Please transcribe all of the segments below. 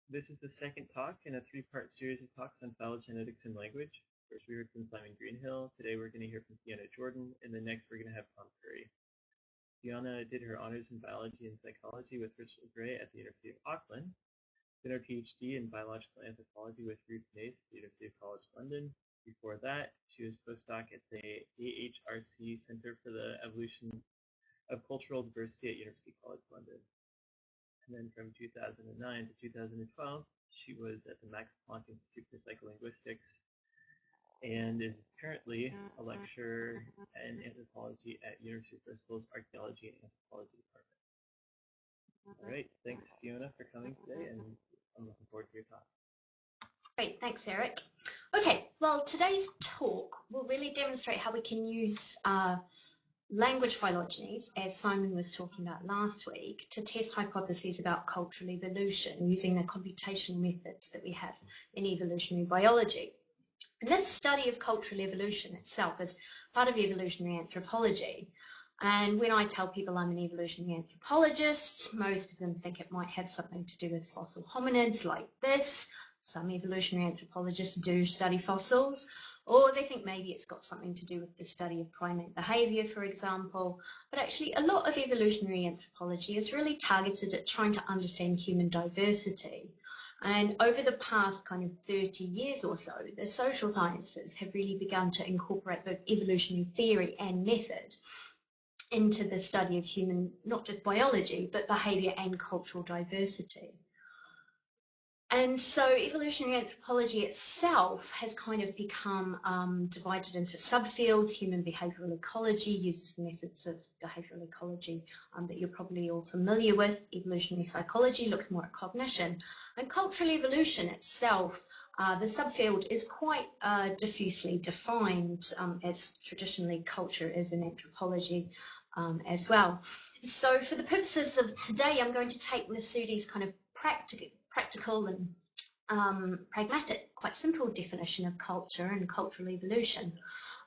This is the second talk in a three-part series of talks on phylogenetics and language. First we heard from Simon Greenhill, today we're going to hear from Fiona Jordan, and then next we're going to have Tom Curry. Fiona did her honors in biology and psychology with Bristol at the University of Auckland, did her PhD in biological anthropology with Ruth Mace at the University of College London. Before that, she was postdoc at the AHRC Center for the Evolution of Cultural Diversity at University College London. And then from 2009 to 2012, she was at the Max Planck Institute for Psycholinguistics and is currently a lecturer in anthropology at University of Bristol's Archaeology and Anthropology Department. All right, thanks Fiona for coming today, and I'm looking forward to your talk. Great, thanks Eric. Okay, well today's talk will really demonstrate how we can use language phylogenies, as Simon was talking about last week, to test hypotheses about cultural evolution using the computational methods that we have in evolutionary biology. And this study of cultural evolution itself is part of evolutionary anthropology. And when I tell people I'm an evolutionary anthropologist, most of them think it might have something to do with fossil hominids like this. Some evolutionary anthropologists do study fossils, or they think maybe it's got something to do with the study of primate behavior, for example. But actually, a lot of evolutionary anthropology is really targeted at trying to understand human diversity. And over the past kind of 30 years or so, the social sciences have really begun to incorporate both evolutionary theory and method into the study of human, not just biology, but behavior and cultural diversity. And so evolutionary anthropology itself has kind of become divided into subfields. Human behavioral ecology uses methods of behavioral ecology that you're probably all familiar with. Evolutionary psychology looks more at cognition. And cultural evolution itself, the subfield is quite diffusely defined, as traditionally culture is in anthropology as well. So for the purposes of today, I'm going to take Masudi's kind of practical and pragmatic, quite simple definition of culture and cultural evolution.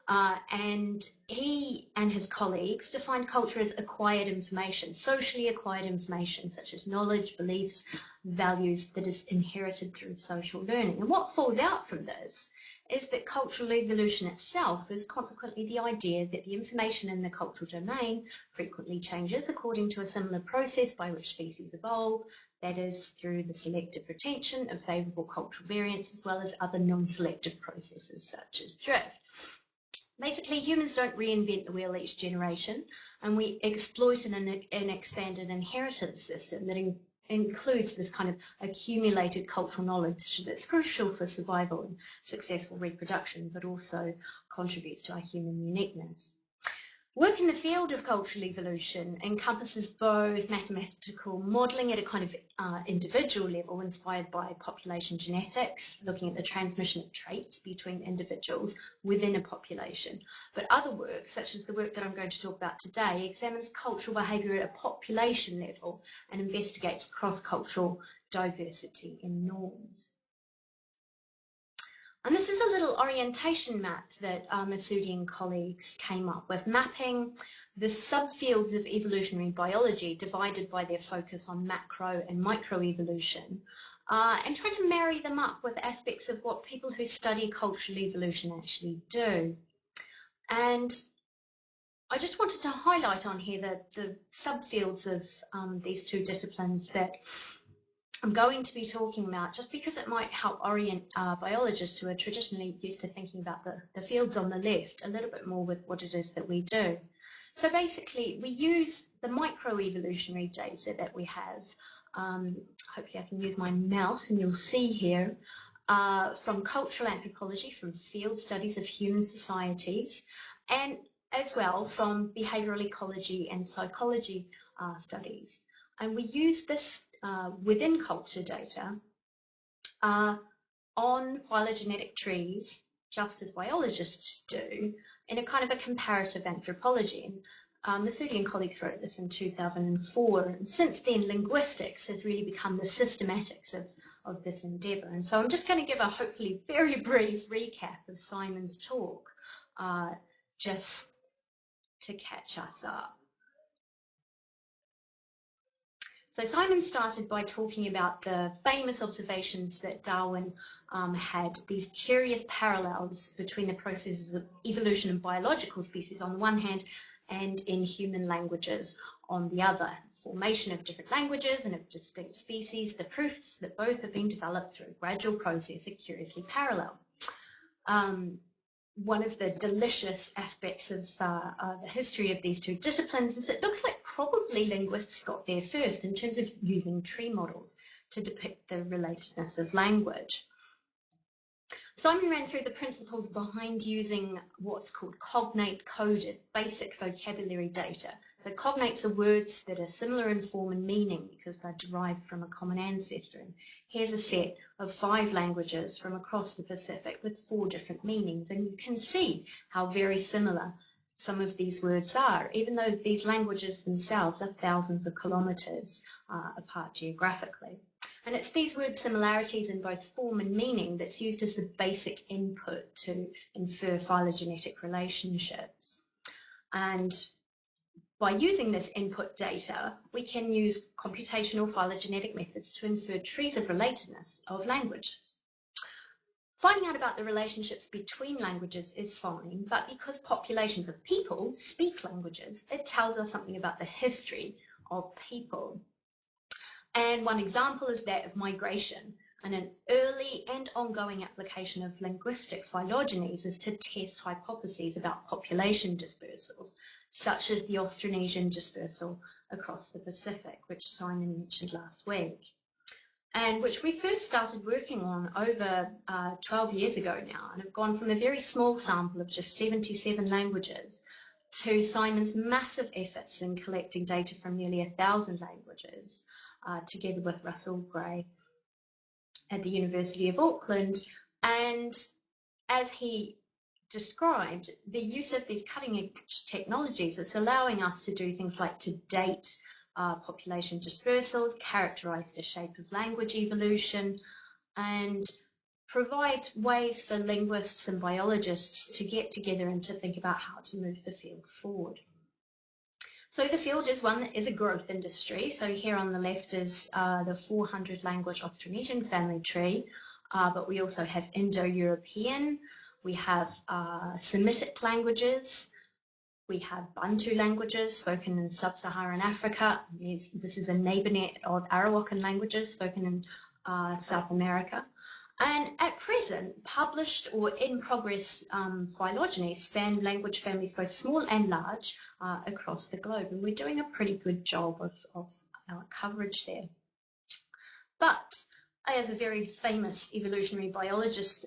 And he and his colleagues defined culture as acquired information, socially acquired information, such as knowledge, beliefs, values that is inherited through social learning. And what falls out from this is that cultural evolution itself is consequently the idea that the information in the cultural domain frequently changes according to a similar process by which species evolve, that is through the selective retention of favourable cultural variants as well as other non-selective processes such as drift. Basically, humans don't reinvent the wheel each generation, and we exploit an expanded inheritance system that includes this kind of accumulated cultural knowledge that's crucial for survival and successful reproduction, but also contributes to our human uniqueness. Work in the field of cultural evolution encompasses both mathematical modelling at a kind of individual level inspired by population genetics, looking at the transmission of traits between individuals within a population. But other work, such as the work that I'm going to talk about today, examines cultural behaviour at a population level and investigates cross-cultural diversity in norms. And this is a little orientation map that Masudi and colleagues came up with, mapping the subfields of evolutionary biology divided by their focus on macro and microevolution, and trying to marry them up with aspects of what people who study cultural evolution actually do. And I just wanted to highlight on here that the subfields of these two disciplines that I'm going to be talking about, just because it might help orient biologists who are traditionally used to thinking about the fields on the left a little bit more with what it is that we do. So basically, we use the microevolutionary data that we have. Hopefully I can use my mouse and you'll see here, from cultural anthropology, from field studies of human societies, and as well from behavioral ecology and psychology studies. And we use this within culture data on phylogenetic trees, just as biologists do, in a kind of a comparative anthropology. Masudi and colleagues wrote this in 2004, and since then linguistics has really become the systematics of this endeavour. And so I'm just going to give a hopefully very brief recap of Simon's talk, just to catch us up. So Simon started by talking about the famous observations that Darwin had, these curious parallels between the processes of evolution in biological species on the one hand and in human languages on the other. Formation of different languages and of distinct species, the proofs that both have been developed through a gradual process are curiously parallel. One of the delicious aspects of the history of these two disciplines is it looks like probably linguists got there first in terms of using tree models to depict the relatedness of language. Simon ran through the principles behind using what's called cognate-coded basic vocabulary data. So cognates are words that are similar in form and meaning because they're derived from a common ancestor. And here's a set of 5 languages from across the Pacific with 4 different meanings. And you can see how very similar some of these words are, even though these languages themselves are thousands of kilometres apart geographically. And it's these word similarities in both form and meaning that's used as the basic input to infer phylogenetic relationships. And by using this input data, we can use computational phylogenetic methods to infer trees of relatedness of languages. Finding out about the relationships between languages is fine, but because populations of people speak languages, it tells us something about the history of people. And one example is that of migration, and an early and ongoing application of linguistic phylogenies is to test hypotheses about population dispersals, such as the Austronesian dispersal across the Pacific, which Simon mentioned last week, and which we first started working on over 12 years ago now, and have gone from a very small sample of just 77 languages to Simon's massive efforts in collecting data from nearly 1,000 languages, together with Russell Gray at the University of Auckland. And as he described, the use of these cutting-edge technologies is allowing us to do things like to date population dispersals, characterize the shape of language evolution, and provide ways for linguists and biologists to get together and to think about how to move the field forward. So the field is one that is a growth industry. So here on the left is the 400 language Austronesian family tree, but we also have Indo-European, we have Semitic languages, we have Bantu languages spoken in sub-Saharan Africa. This is a neighbour net of Arawakan languages spoken in South America. And at present, published or in progress phylogenies span language families both small and large across the globe. And we're doing a pretty good job of our coverage there. But as a very famous evolutionary biologist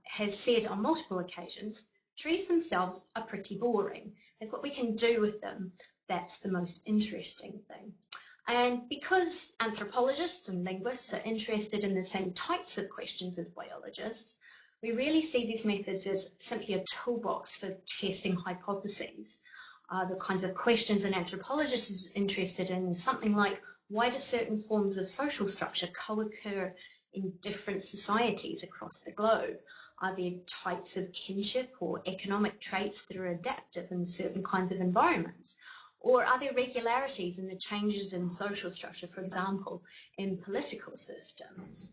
has said on multiple occasions, trees themselves are pretty boring. It's what we can do with them that's the most interesting thing. And because anthropologists and linguists are interested in the same types of questions as biologists, we really see these methods as simply a toolbox for testing hypotheses. The kinds of questions an anthropologist is interested in is something like, why do certain forms of social structure co-occur in different societies across the globe? Are there types of kinship or economic traits that are adaptive in certain kinds of environments? Or are there regularities in the changes in social structure, for example, in political systems?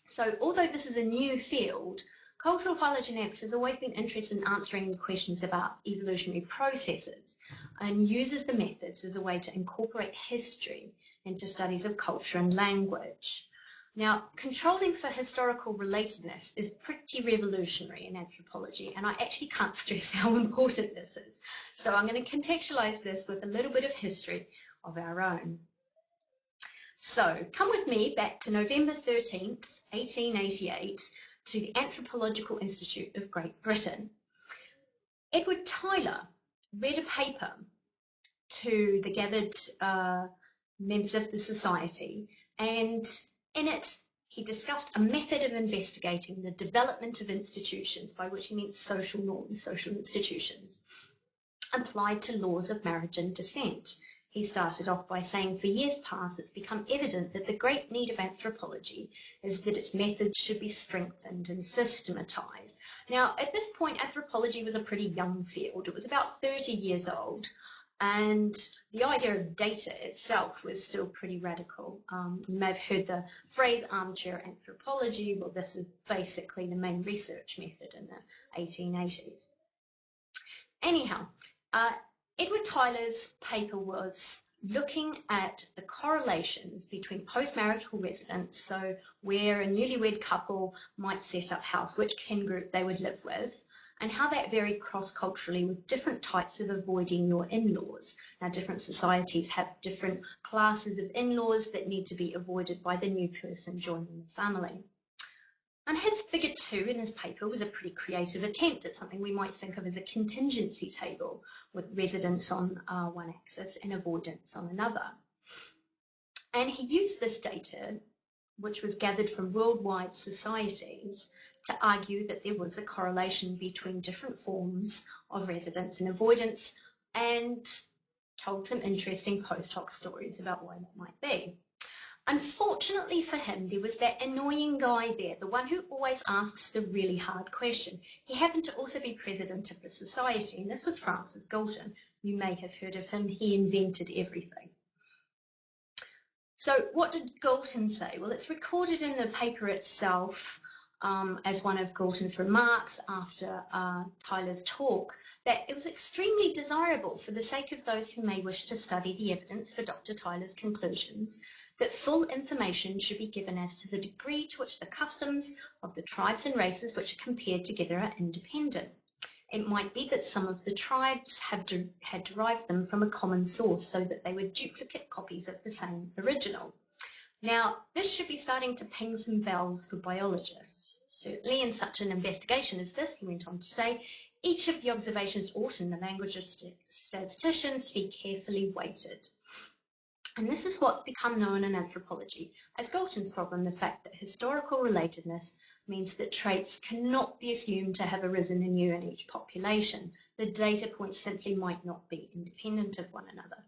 So although this is a new field, cultural phylogenetics has always been interested in answering questions about evolutionary processes and uses the methods as a way to incorporate history into studies of culture and language. Now, controlling for historical relatedness is pretty revolutionary in anthropology, and I actually can't stress how important this is. So I'm going to contextualize this with a little bit of history of our own. So come with me back to November 13th, 1888, to the Anthropological Institute of Great Britain. Edward Tyler read a paper to the gathered members of the society, and in it, he discussed a method of investigating the development of institutions, by which he means social norms, social institutions, applied to laws of marriage and descent. He started off by saying, for years past, it's become evident that the great need of anthropology is that its methods should be strengthened and systematized. Now, at this point, anthropology was a pretty young field. It was about 30 years old. And the idea of data itself was still pretty radical. You may have heard the phrase armchair anthropology. Well, this is basically the main research method in the 1880s. Anyhow, Edward Tyler's paper was looking at the correlations between postmarital residence, so where a newlywed couple might set up house, which kin group they would live with, and how that varied cross-culturally with different types of avoiding your in-laws. Now, different societies have different classes of in-laws that need to be avoided by the new person joining the family. And his figure 2 in his paper was a pretty creative attempt at something we might think of as a contingency table, with residence on one axis and avoidance on another. And he used this data, which was gathered from worldwide societies, to argue that there was a correlation between different forms of residence and avoidance, and told some interesting post hoc stories about why that might be. Unfortunately for him, there was that annoying guy there, the one who always asks the really hard question. He happened to also be president of the society, and this was Francis Galton. You may have heard of him. He invented everything. So what did Galton say? Well, it's recorded in the paper itself as one of Galton's remarks after Tyler's talk, that it was extremely desirable for the sake of those who may wish to study the evidence for Dr. Tyler's conclusions that full information should be given as to the degree to which the customs of the tribes and races which are compared together are independent. It might be that some of the tribes had derived them from a common source so that they were duplicate copies of the same original. Now, this should be starting to ping some bells for biologists. Certainly in such an investigation as this, he went on to say, each of the observations ought in the language of statisticians to be carefully weighted. And this is what's become known in anthropology as Galton's problem, the fact that historical relatedness means that traits cannot be assumed to have arisen anew in each population. The data points simply might not be independent of one another.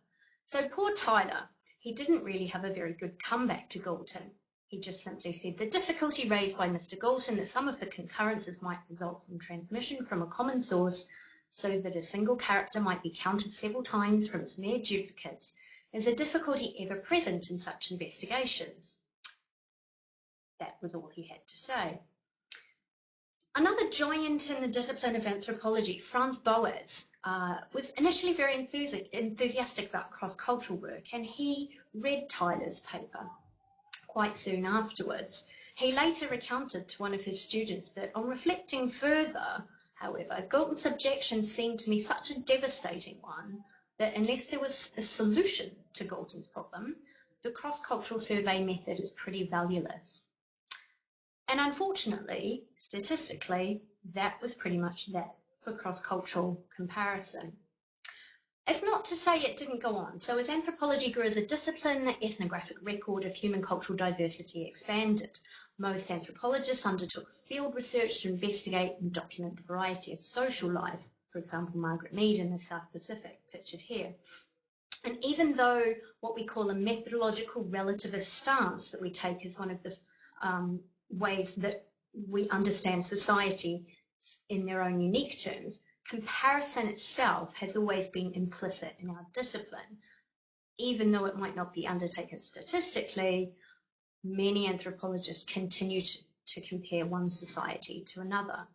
So poor Tyler, he didn't really have a very good comeback to Galton. He just simply said the difficulty raised by Mr. Galton that some of the concurrences might result from transmission from a common source, so that a single character might be counted several times from its mere duplicates, is a difficulty ever present in such investigations. That was all he had to say. Another giant in the discipline of anthropology, Franz Boas, was initially very enthusiastic about cross-cultural work, and he read Tyler's paper quite soon afterwards. He later recounted to one of his students that on reflecting further, however, Galton's objection seemed to me such a devastating one that unless there was a solution to Galton's problem, the cross-cultural survey method is pretty valueless. And unfortunately, statistically, that was pretty much that for cross-cultural comparison. It's not to say it didn't go on. So as anthropology grew as a discipline, the ethnographic record of human cultural diversity expanded. Most anthropologists undertook field research to investigate and document the variety of social life. For example, Margaret Mead in the South Pacific, pictured here. And even though what we call a methodological relativist stance that we take as one of the ways that we understand society in their own unique terms, comparison itself has always been implicit in our discipline. Even though it might not be undertaken statistically, many anthropologists continue to compare one society to another.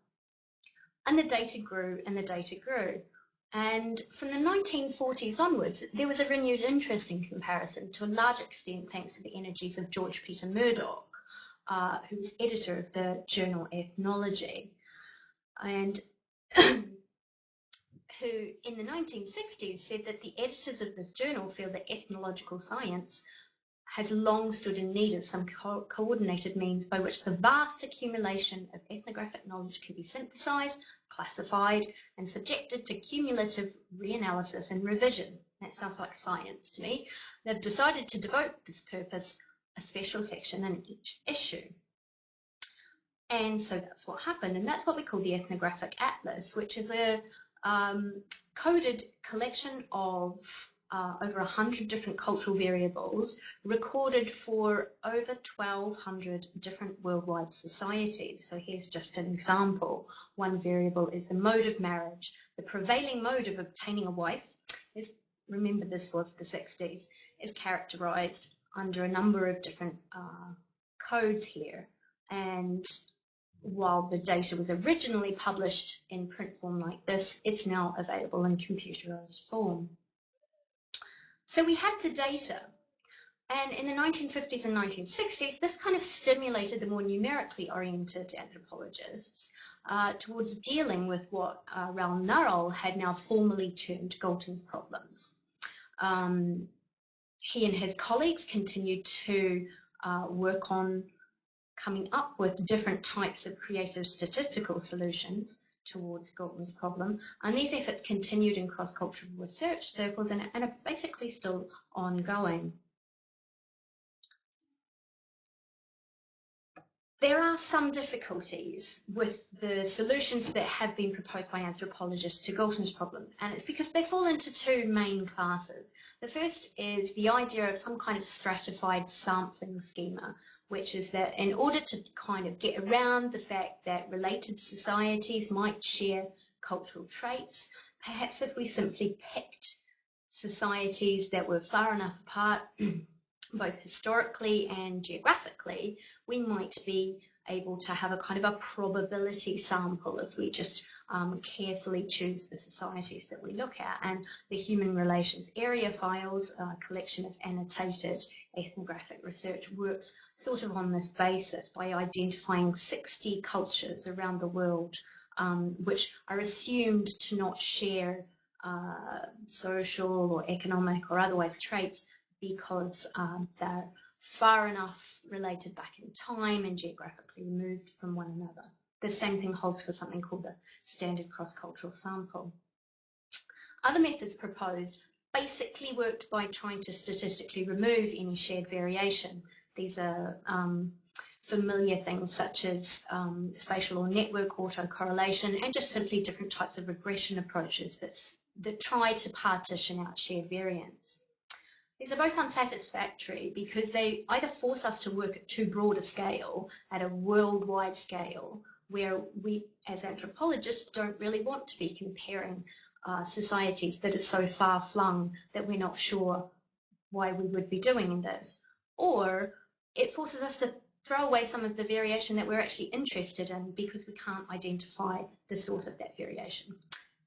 And the data grew and the data grew. And from the 1940s onwards, there was a renewed interest in comparison, to a large extent thanks to the energies of George Peter Murdoch, who was editor of the journal Ethnology, and who in the 1960s said that the editors of this journal feel that ethnological science has long stood in need of some coordinated means by which the vast accumulation of ethnographic knowledge can be synthesized, classified, and subjected to cumulative reanalysis and revision. That sounds like science to me. They've decided to devote this purpose a special section in each issue. And so that's what happened, and that's what we call the Ethnographic Atlas, which is a coded collection of over 100 different cultural variables recorded for over 1,200 different worldwide societies. So here's just an example. One variable is the mode of marriage. The prevailing mode of obtaining a wife is remember this was the 60s, is characterized under a number of different codes here. And while the data was originally published in print form like this, it's now available in computerized form. So we had the data, and in the 1950s and 1960s, this kind of stimulated the more numerically oriented anthropologists towards dealing with what Raoul Narol had now formally termed Galton's problems. He and his colleagues continued to work on coming up with different types of creative statistical solutions towards Galton's problem, and these efforts continued in cross-cultural research circles and are basically still ongoing. There are some difficulties with the solutions that have been proposed by anthropologists to Galton's problem, and it's because they fall into two main classes. The first is the idea of some kind of stratified sampling schema, which is that in order to kind of get around the fact that related societies might share cultural traits, perhaps if we simply picked societies that were far enough apart, both historically and geographically, we might be able to have a kind of a probability sample if we just carefully choose the societies that we look at. And the Human Relations Area Files, a collection of annotated ethnographic research, works sort of on this basis by identifying 60 cultures around the world which are assumed to not share social or economic or otherwise traits because they're far enough related back in time and geographically removed from one another. The same thing holds for something called the standard cross-cultural sample. Other methods proposed basically worked by trying to statistically remove any shared variation. These are familiar things such as spatial or network autocorrelation and just simply different types of regression approaches that try to partition out shared variance. These are both unsatisfactory because they either force us to work at too broad a scale, at a worldwide scale, where we as anthropologists don't really want to be comparing societies that are so far-flung that we're not sure why we would be doing this, or it forces us to throw away some of the variation that we're actually interested in because we can't identify the source of that variation.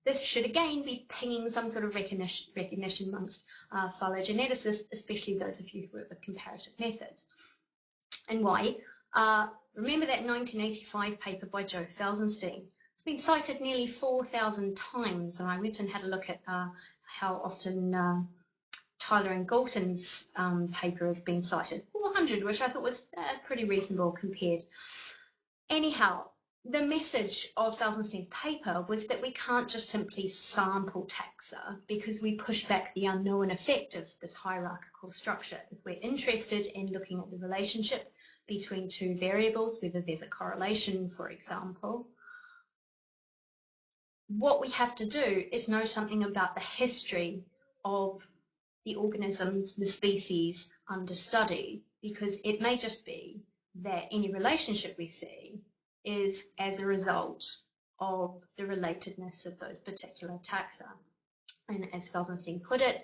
This should again be pinging some sort of recognition amongst phylogeneticists, especially those of you who work with comparative methods. And why? Remember that 1985 paper by Joe Felsenstein? It's been cited nearly 4,000 times, and I went and had a look at how often Tyler and Galton's paper has been cited. 400, which I thought was pretty reasonable compared. Anyhow, the message of Felsenstein's paper was that we can't just simply sample taxa because we push back the unknown effect of this hierarchical structure. If we're interested in looking at the relationship between two variables, whether there's a correlation, for example, what we have to do is know something about the history of the organisms, the species under study, because it may just be that any relationship we see is as a result of the relatedness of those particular taxa. And as Felsenstein put it,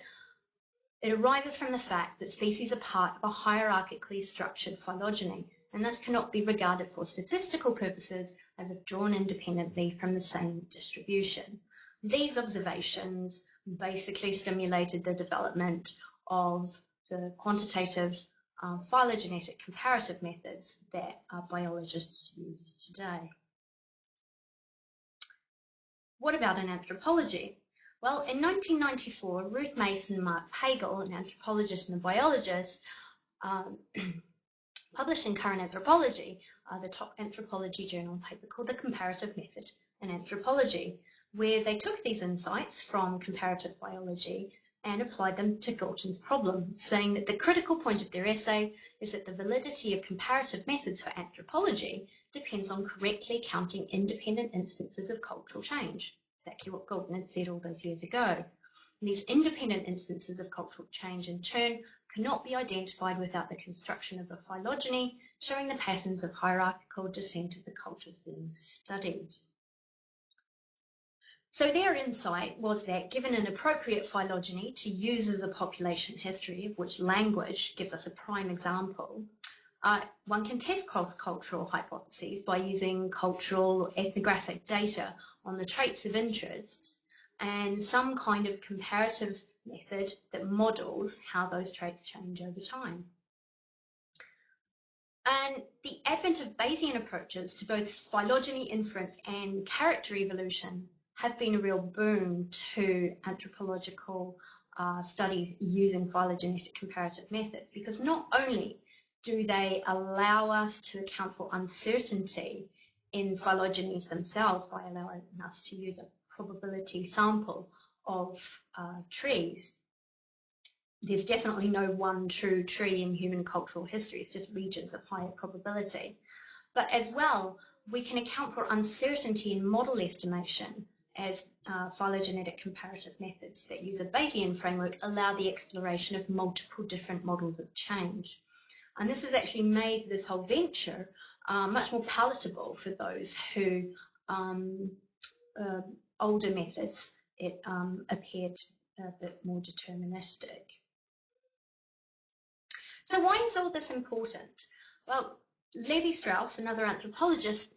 it arises from the fact that species are part of a hierarchically structured phylogeny, and this cannot be regarded for statistical purposes as if drawn independently from the same distribution. These observations basically stimulated the development of the quantitative phylogenetic comparative methods that biologists use today. What about in anthropology? Well, in 1994, Ruth Mason and Mark Pagel, an anthropologist and a biologist, published in Current Anthropology, the top anthropology journal paper called The Comparative Method in Anthropology, where they took these insights from comparative biology and applied them to Galton's problem, saying that the critical point of their essay is that the validity of comparative methods for anthropology depends on correctly counting independent instances of cultural change, exactly what Galton had said all those years ago. And these independent instances of cultural change, in turn, cannot be identified without the construction of a phylogeny showing the patterns of hierarchical descent of the cultures being studied. So their insight was that given an appropriate phylogeny to use as a population history, of which language gives us a prime example, one can test cross-cultural hypotheses by using cultural or ethnographic data on the traits of interest and some kind of comparative method that models how those traits change over time. And the advent of Bayesian approaches to both phylogeny inference and character evolution have been a real boon to anthropological studies using phylogenetic comparative methods, because not only do they allow us to account for uncertainty in phylogenies themselves by allowing us to use a probability sample of trees. There's definitely no one true tree in human cultural history, it's just regions of higher probability. But as well, we can account for uncertainty in model estimation as phylogenetic comparative methods that use a Bayesian framework allow the exploration of multiple different models of change. And this has actually made this whole venture much more palatable for those who older methods appeared a bit more deterministic. So why is all this important? Well, Levi-Strauss, another anthropologist,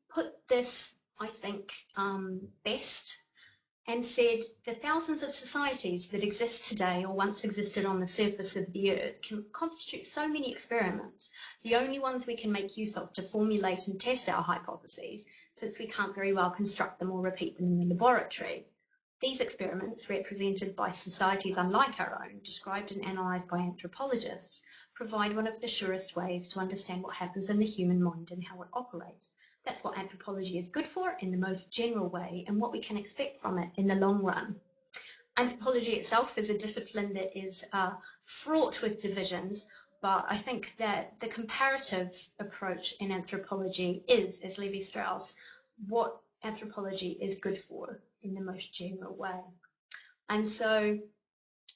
put this, I think, best and said the thousands of societies that exist today or once existed on the surface of the earth can constitute so many experiments, the only ones we can make use of to formulate and test our hypotheses, since we can't very well construct them or repeat them in the laboratory. These experiments, represented by societies unlike our own, described and analysed by anthropologists, provide one of the surest ways to understand what happens in the human mind and how it operates. That's what anthropology is good for in the most general way and what we can expect from it in the long run. Anthropology itself is a discipline that is fraught with divisions, but I think that the comparative approach in anthropology is, as Levi-Strauss, what anthropology is good for in the most general way. And so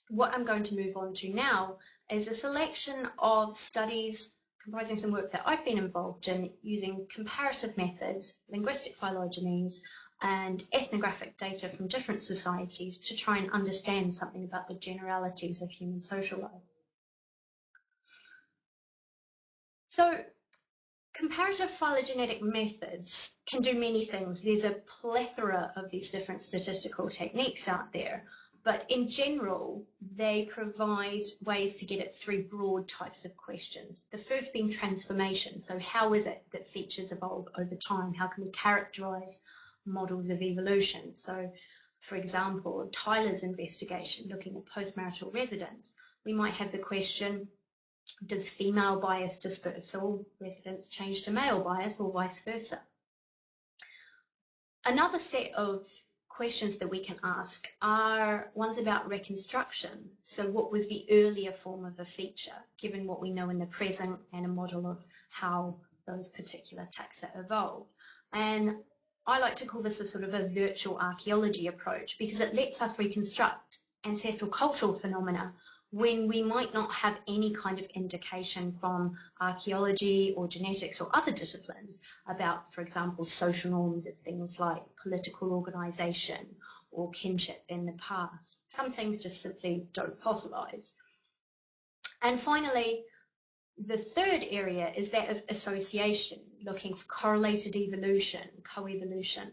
what I'm going to move on to now is a selection of studies comprising some work that I've been involved in using comparative methods, linguistic phylogenies, and ethnographic data from different societies to try and understand something about the generalities of human social life. So comparative phylogenetic methods can do many things. There's a plethora of these different statistical techniques out there, but in general, they provide ways to get at three broad types of questions. The first being transformation. So how is it that features evolve over time? How can we characterize models of evolution? So, for example, Tyler's investigation looking at postmarital residents, we might have the question, does female bias dispersal residents change to male bias or vice versa? Another set of questions that we can ask are ones about reconstruction. So what was the earlier form of a feature, given what we know in the present and a model of how those particular taxa evolved? And I like to call this a sort of a virtual archaeology approach because it lets us reconstruct ancestral cultural phenomena when we might not have any kind of indication from archaeology or genetics or other disciplines about, for example, social norms of things like political organisation or kinship in the past. Some things just simply don't fossilise. And finally, the third area is that of association, looking for correlated evolution, coevolution.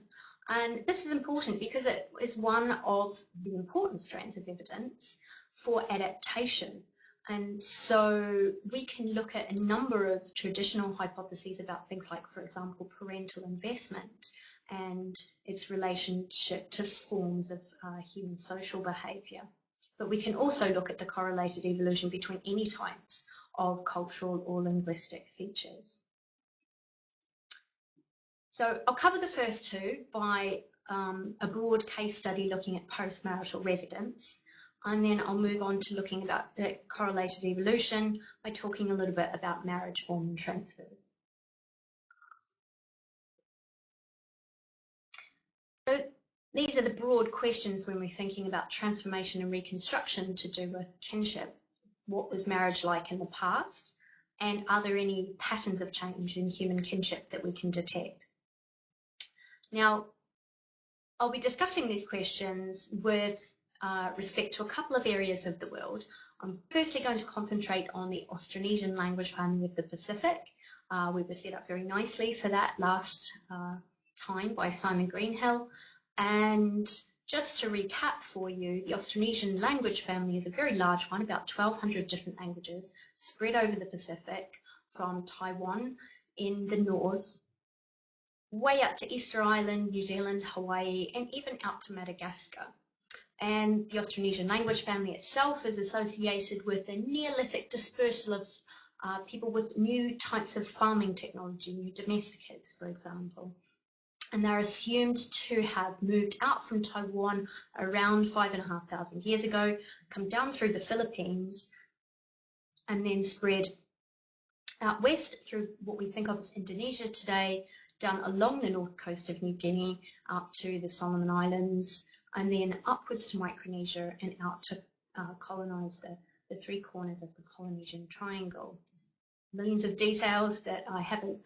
And this is important because it is one of the important strands of evidence for adaptation. And so we can look at a number of traditional hypotheses about things like, for example, parental investment and its relationship to forms of human social behaviour. But we can also look at the correlated evolution between any types of cultural or linguistic features. So I'll cover the first two by a broad case study looking at postmarital residents, and then I'll move on to looking about correlated evolution by talking a little bit about marriage form and transfers. So these are the broad questions when we're thinking about transformation and reconstruction to do with kinship. What was marriage like in the past? And are there any patterns of change in human kinship that we can detect? Now, I'll be discussing these questions with respect to a couple of areas of the world. I'm firstly going to concentrate on the Austronesian language family of the Pacific. We were set up very nicely for that last time by Simon Greenhill. And just to recap for you, the Austronesian language family is a very large one, about 1,200 different languages spread over the Pacific, from Taiwan in the north way up to Easter Island, New Zealand, Hawaii, and even out to Madagascar. And the Austronesian language family itself is associated with a Neolithic dispersal of people with new types of farming technology, new domesticates, for example. And they're assumed to have moved out from Taiwan around 5,500 years ago, come down through the Philippines, and then spread out west through what we think of as Indonesia today, down along the north coast of New Guinea, out to the Solomon Islands, and then upwards to Micronesia and out to colonize the three corners of the Polynesian Triangle. Millions of details that I haven't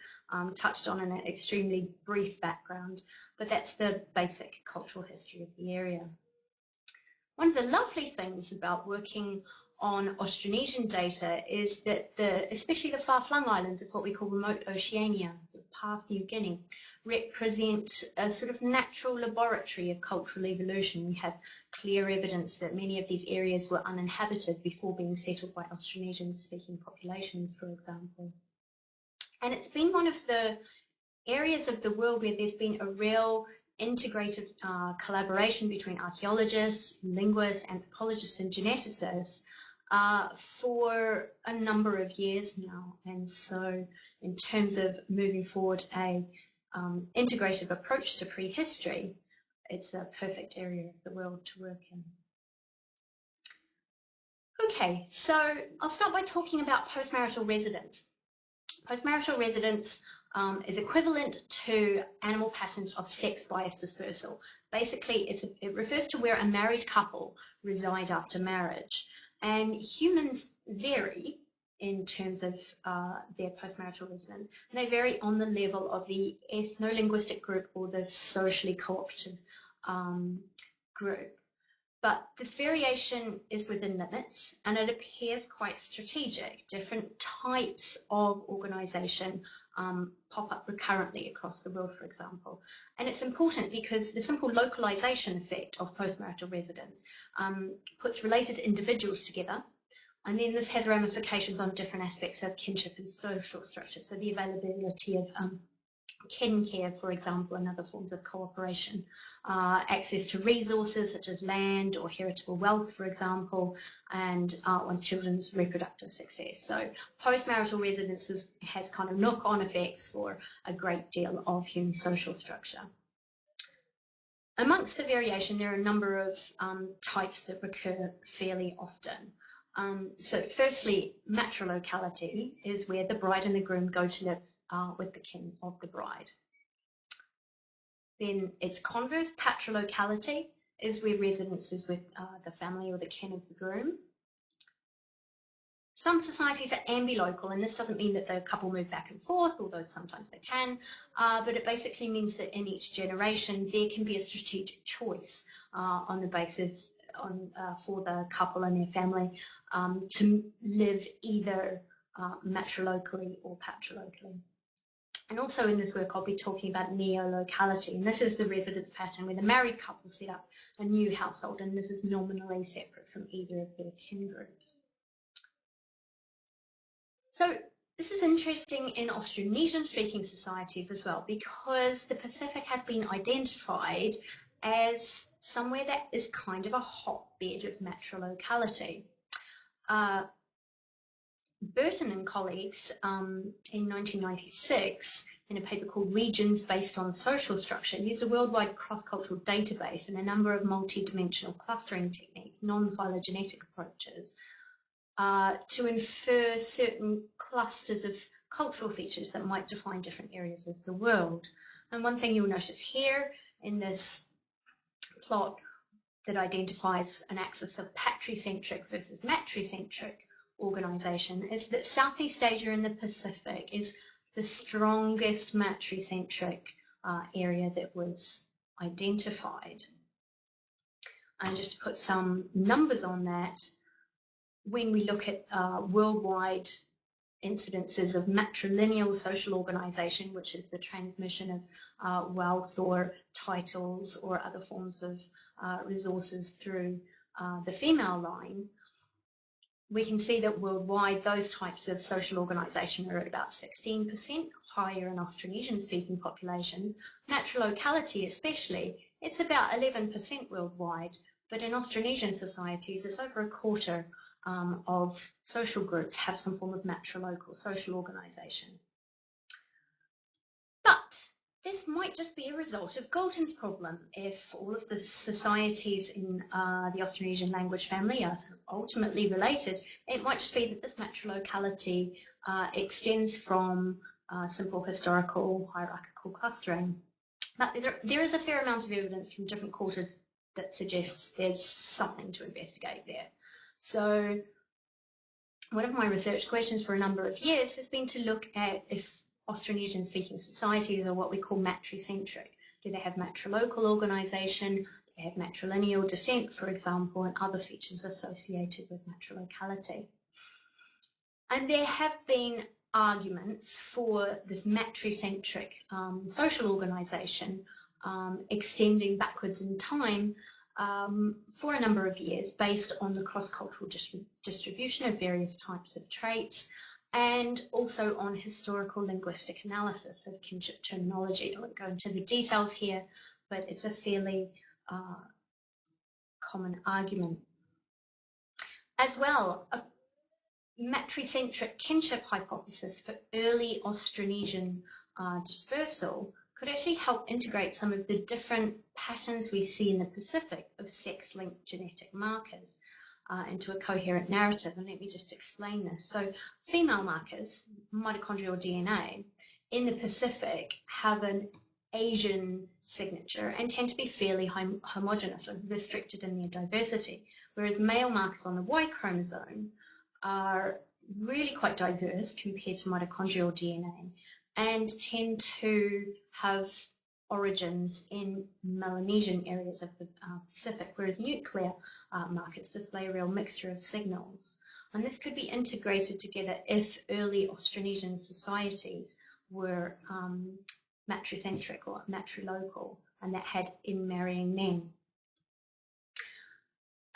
touched on in an extremely brief background, but that's the basic cultural history of the area. One of the lovely things about working on Austronesian data is that especially the far-flung islands of what we call remote Oceania, past New Guinea, represent a sort of natural laboratory of cultural evolution. We have clear evidence that many of these areas were uninhabited before being settled by Austronesian-speaking populations, for example. And it's been one of the areas of the world where there's been a real integrated collaboration between archaeologists, linguists, anthropologists, and geneticists for a number of years now. And so in terms of moving forward a integrative approach to prehistory, it's a perfect area of the world to work in. Okay, so I'll start by talking about postmarital residence. Postmarital residence is equivalent to animal patterns of sex bias dispersal. Basically, it refers to where a married couple reside after marriage. And humans vary in terms of their postmarital residence. And they vary on the level of the ethno-linguistic group or the socially cooperative group. But this variation is within limits, and it appears quite strategic. Different types of organisation pop up recurrently across the world, for example. And it's important because the simple localisation effect of postmarital residence puts related individuals together, and then this has ramifications on different aspects of kinship and social structure. So the availability of kin care, for example, and other forms of cooperation. Access to resources such as land or heritable wealth, for example, and one's children's reproductive success. So postmarital residence has kind of knock-on effects for a great deal of human social structure. Amongst the variation, there are a number of types that recur fairly often. So firstly, matrilocality is where the bride and the groom go to live with the kin of the bride. Then its converse, patrilocality, is where residence is with the family or the kin of the groom. Some societies are ambilocal, and this doesn't mean that the couple move back and forth, although sometimes they can, but it basically means that in each generation there can be a strategic choice on the basis for the couple and their family to live either matrilocally or patrilocally. And also in this work, I'll be talking about neolocality, and this is the residence pattern where the married couple set up a new household, and this is nominally separate from either of their kin groups. So this is interesting in Austronesian-speaking societies as well, because the Pacific has been identified as somewhere that is kind of a hotbed of matrilocality. Burton and colleagues in 1996, in a paper called Regions Based on Social Structure, used a worldwide cross-cultural database and a number of multi-dimensional clustering techniques, non-phylogenetic approaches, to infer certain clusters of cultural features that might define different areas of the world. And one thing you'll notice here in this plot that identifies an axis of patricentric versus matricentric organisation is that Southeast Asia and the Pacific is the strongest matricentric area that was identified. And just to put some numbers on that, when we look at worldwide incidences of matrilineal social organisation, which is the transmission of wealth or titles or other forms of resources through the female line, we can see that worldwide those types of social organisation are at about 16%, higher in Austronesian speaking populations. Matrilocality especially, it's about 11% worldwide, but in Austronesian societies it's over a quarter of social groups have some form of matrilocal social organisation. But this might just be a result of Galton's problem. If all of the societies in the Austronesian language family are ultimately related, it might just be that this matrilocality extends from simple historical hierarchical clustering. But there is a fair amount of evidence from different quarters that suggests there's something to investigate there. So one of my research questions for a number of years has been to look at if Austronesian speaking societies are what we call matricentric. Do they have matrilocal organisation? Do they have matrilineal descent, for example, and other features associated with matrilocality? And there have been arguments for this matricentric social organisation extending backwards in time for a number of years based on the cross-cultural distribution of various types of traits and also on historical linguistic analysis of kinship terminology. I won't go into the details here, but it's a fairly common argument. As well, a matricentric kinship hypothesis for early Austronesian dispersal could actually help integrate some of the different patterns we see in the Pacific of sex-linked genetic markers into a coherent narrative. And let me just explain this. So female markers, mitochondrial DNA, in the Pacific have an Asian signature and tend to be fairly homogeneous or restricted in their diversity, whereas male markers on the Y chromosome are really quite diverse compared to mitochondrial DNA and tend to have origins in Melanesian areas of the Pacific, whereas nuclear markers display a real mixture of signals. And this could be integrated together if early Austronesian societies were matricentric or matrilocal and that had in-marrying men.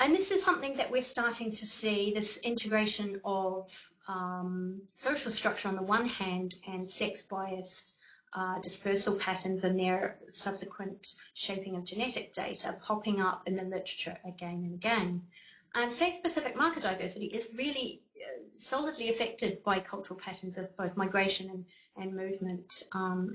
And this is something that we're starting to see, this integration of social structure on the one hand and sex-biased dispersal patterns and their subsequent shaping of genetic data popping up in the literature again and again. And sex-specific marker diversity is really solidly affected by cultural patterns of both migration and movement,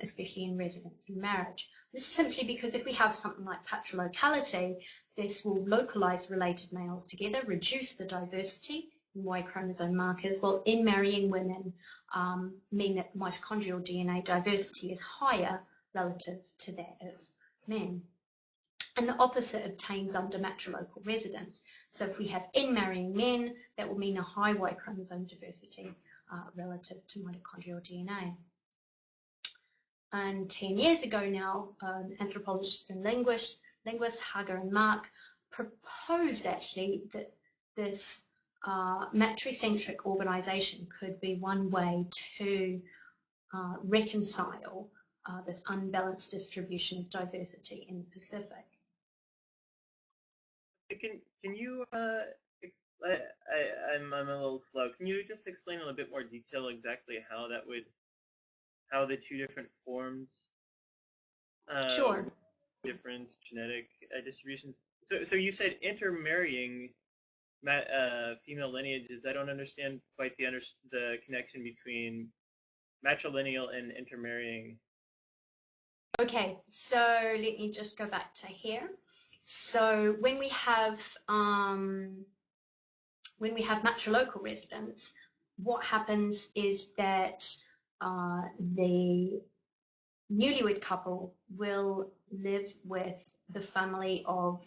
especially in residence and marriage. This is simply because if we have something like patrilocality, this will localize related males together, reduce the diversity in Y chromosome markers, while in marrying women mean that mitochondrial DNA diversity is higher relative to that of men. And the opposite obtains under matrilocal residence. So if we have in marrying men, that will mean a high Y chromosome diversity relative to mitochondrial DNA. And 10 years ago now, anthropologists and linguists, Hager and Mark, proposed actually that this matricentric organisation could be one way to reconcile this unbalanced distribution of diversity in the Pacific. Can you, I'm a little slow, can you just explain in a bit more detail exactly how that would, how the two different forms, Sure. different genetic distributions. So you said intermarrying female lineages. I don't understand quite the connection between matrilineal and intermarrying. Okay, so let me just go back to here. So when we have matrilocal residents, what happens is that the newlywed couple will live with the family of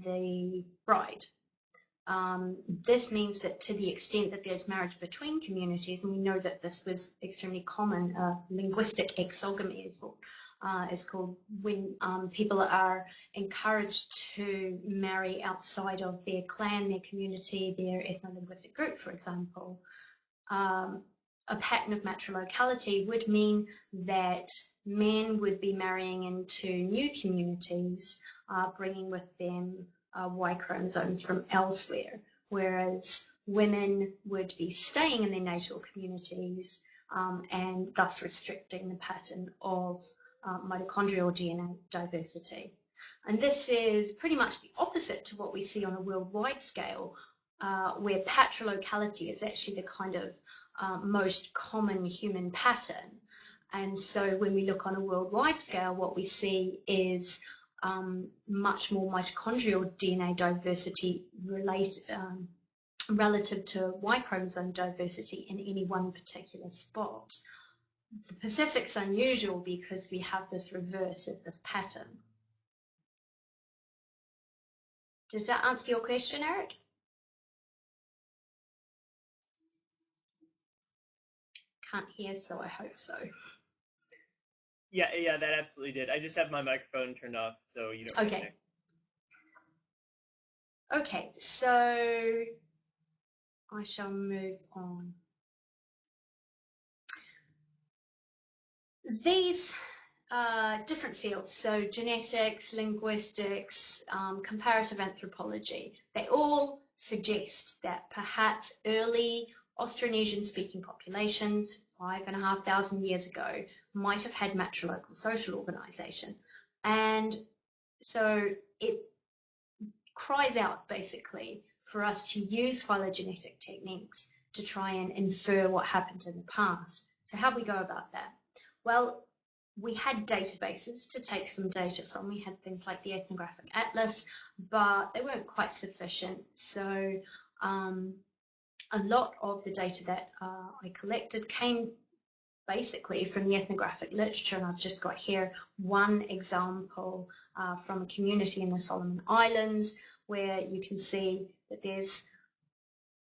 the bride. This means that to the extent that there's marriage between communities, and we know that this was extremely common, linguistic exogamy is what is called when people are encouraged to marry outside of their clan, their community, their ethno-linguistic group, for example. A pattern of matrilocality would mean that men would be marrying into new communities, bringing with them Y chromosomes from elsewhere, whereas women would be staying in their natal communities and thus restricting the pattern of mitochondrial DNA diversity. And this is pretty much the opposite to what we see on a worldwide scale, where patrilocality is actually the kind of most common human pattern. And so when we look on a worldwide scale, what we see is much more mitochondrial DNA diversity relative to Y chromosome diversity in any one particular spot. The Pacific's unusual because we have this reverse of this pattern. Does that answer your question, Eric? Can't hear, so I hope so. Yeah, that absolutely did. I just have my microphone turned off, so you don't. Okay. Okay, so I shall move on. These different fields, so genetics, linguistics, comparative anthropology, they all suggest that perhaps early Austronesian speaking populations 5,500 years ago might have had matrilocal social organization. And so it cries out basically for us to use phylogenetic techniques to try and infer what happened in the past. So how do we go about that? Well, we had databases to take some data from. We had things like the Ethnographic Atlas, but they weren't quite sufficient. So a lot of the data that I collected came basically from the ethnographic literature, and I've just got here one example from a community in the Solomon Islands, where you can see that there's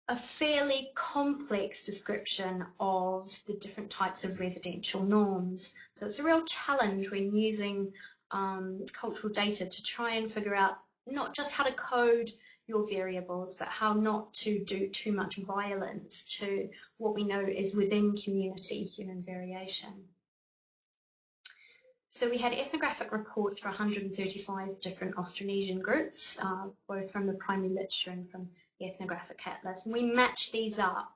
a fairly complex description of the different types of residential norms. So it's a real challenge when using cultural data to try and figure out not just how to code your variables, but how not to do too much violence to what we know is within community human variation. So we had ethnographic reports for 135 different Austronesian groups, both from the primary literature and from the Ethnographic Atlas, and we matched these up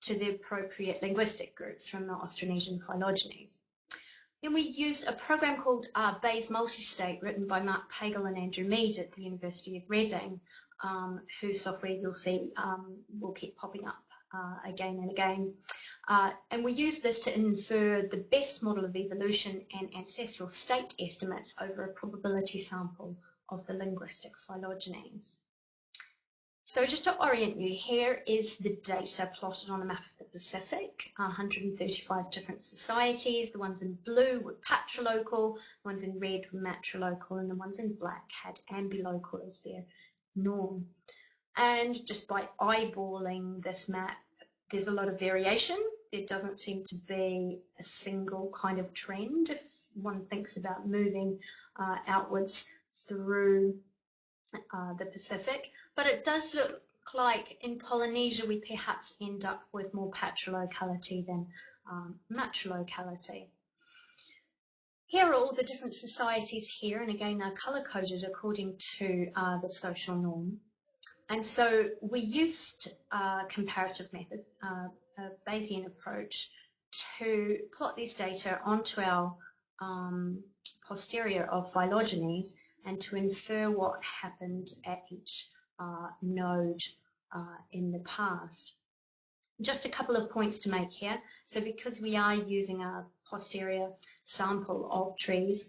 to the appropriate linguistic groups from the Austronesian phylogenies. Then we used a program called Bayes Multistate, written by Mark Pagel and Andrew Mead at the University of Reading, whose software you'll see will keep popping up again and again. And we use this to infer the best model of evolution and ancestral state estimates over a probability sample of the linguistic phylogenies. So just to orient you, here is the data plotted on a map of the Pacific, 135 different societies. The ones in blue were patrilocal, the ones in red were matrilocal, and the ones in black had ambilocal as their norm. And just by eyeballing this map, there's a lot of variation. There doesn't seem to be a single kind of trend if one thinks about moving outwards through the Pacific, but it does look like in Polynesia we perhaps end up with more patrilocality than matrilocality. Here are all the different societies here, and again they're color-coded according to the social norm. And so we used comparative methods, a Bayesian approach, to plot these data onto our posterior of phylogenies and to infer what happened at each node in the past. Just a couple of points to make here. So because we are using a posterior sample of trees,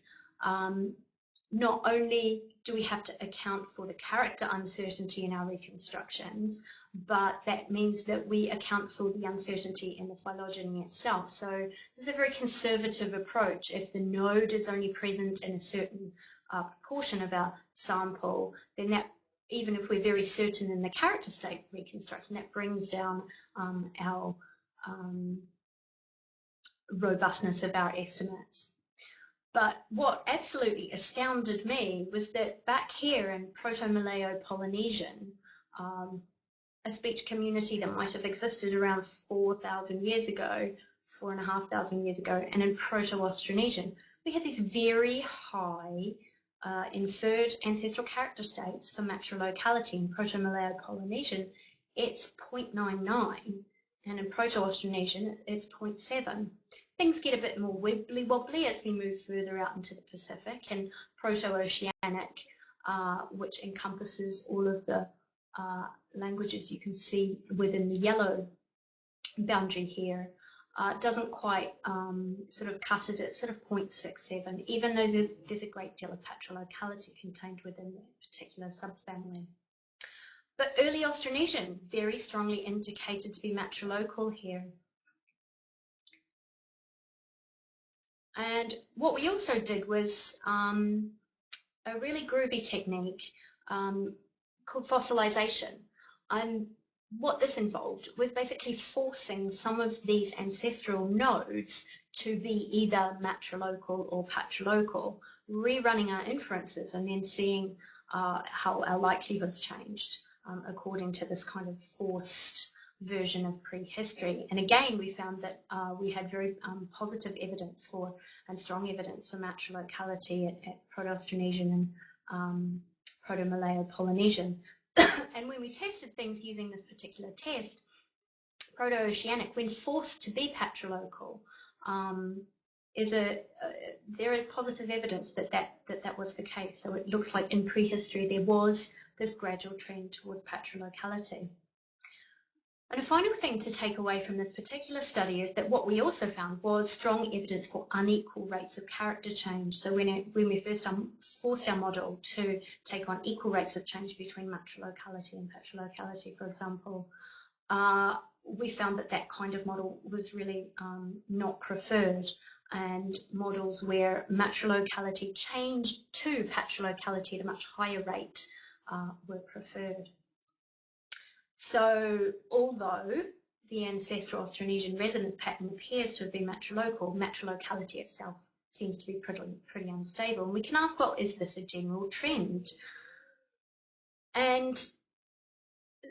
not only do we have to account for the character uncertainty in our reconstructions, but that means that we account for the uncertainty in the phylogeny itself. So this is a very conservative approach. If the node is only present in a certain proportion of our sample, then that, even if we're very certain in the character state reconstruction, that brings down our robustness of our estimates. But what absolutely astounded me was that back here in Proto-Malayo-Polynesian, a speech community that might have existed around 4,000 years ago, 4,500 years ago, and in Proto-Austronesian, we had these very high inferred ancestral character states for matrilocality. In Proto-Malayo-Polynesian, it's 0.99, and in Proto-Austronesian, it's 0.7. Things get a bit more wibbly-wobbly as we move further out into the Pacific, and Proto-Oceanic, which encompasses all of the languages you can see within the yellow boundary here, doesn't quite sort of cut it at sort of 0.67, even though there's a great deal of patrilocality contained within that particular subfamily. But early Austronesian, very strongly indicated to be matrilocal here. And what we also did was a really groovy technique called fossilization. And what this involved was basically forcing some of these ancestral nodes to be either matrilocal or patrilocal, rerunning our inferences and then seeing how our likelihoods changed according to this kind of forced version of prehistory. And again, we found that we had very positive evidence for and strong evidence for matrilocality at Proto-Austronesian and Proto-Malayo-Polynesian. And when we tested things using this particular test, Proto-Oceanic, when forced to be patrilocal, there is positive evidence that was the case. So it looks like in prehistory there was this gradual trend towards patrilocality. And a final thing to take away from this particular study is that what we also found was strong evidence for unequal rates of character change. So when we first forced our model to take on equal rates of change between matrilocality and patrilocality, for example, we found that kind of model was really not preferred, and models where matrilocality changed to patrilocality at a much higher rate were preferred. So although the ancestral Austronesian residence pattern appears to have been matrilocal, matrilocality itself seems to be pretty unstable. And we can ask, well, is this a general trend? And